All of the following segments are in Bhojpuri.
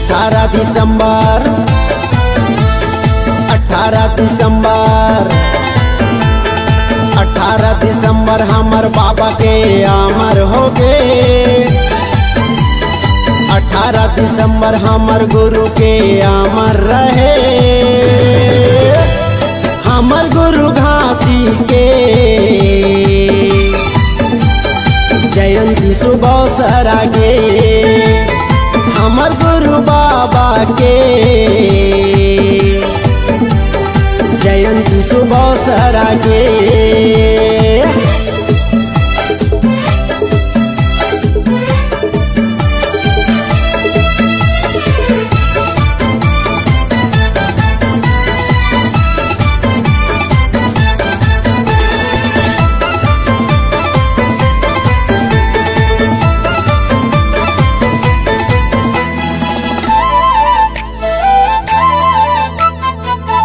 18 दिसंबर 18 दिसंबर 18 दिसंबर हमर बाबा के अमर हो गए। 18 दिसंबर हमर गुरु के अमर रहे। हमर गुरु घासी के जयंती सुबह सरागे। हमर गुरु बाबा के जयंती सुबह सरागे।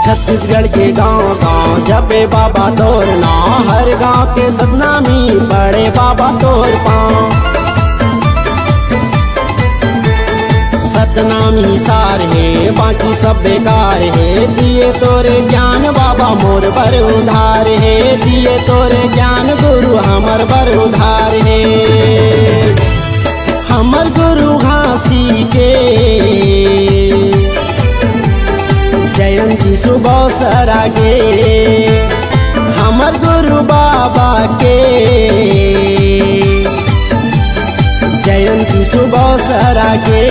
छत्तीसगढ़ के गांव गांव जबे बाबा तोर नाम। हर गांव के सतनामी बड़े बाबा तोर पाँव। सतनामी सार है बाकी सब बेकार है। दिए तोरे ज्ञान बाबा मोर बर उधार है। दिए तोरे ज्ञान गुरु हमर बर उधार है। हमर गुरु घासी के जयंती सुबह सरागे। हमर गुरु बाबा के जयंती सुबह सरागे।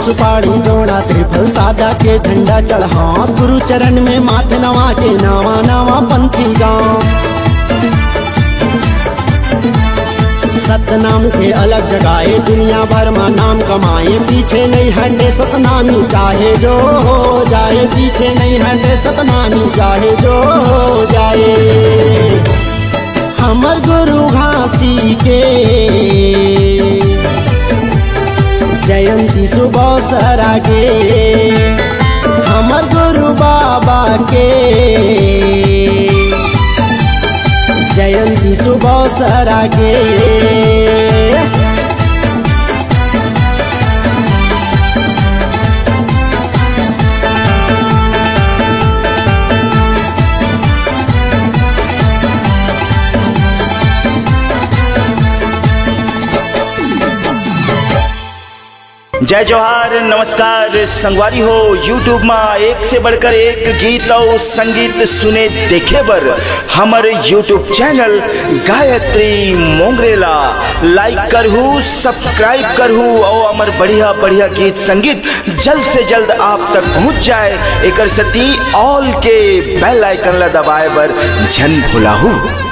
सुपारी जोड़ा श्रीफल सादा के झंडा चढ़ा। गुरु चरण में माथे नवा के नावा नावा पंथी गाँव। सतनाम के अलग जगाए दुनिया भर में नाम कमाए। पीछे नहीं हटे सतनामी चाहे जो हो जाए। पीछे नहीं हटे सतनामी चाहे जो हो जाए। हमर गुरु घासी के जयंती सुबह सरागे। हमर गुरु बाबा के जयंती सुबह सरागे। जय जोहार नमस्कार संगवारी हो। यूट्यूब में एक से बढ़कर एक गीत और संगीत सुने देखे बर हमर यूट्यूब चैनल गायत्री मोंगरेला लाइक करहू सब्सक्राइब करहू और हमार बढ़िया बढ़िया गीत संगीत जल्द से जल्द आप तक पहुंच जाए। एक सती ऑल के बेल आइकन ला दबाए बर झन भुलाहू।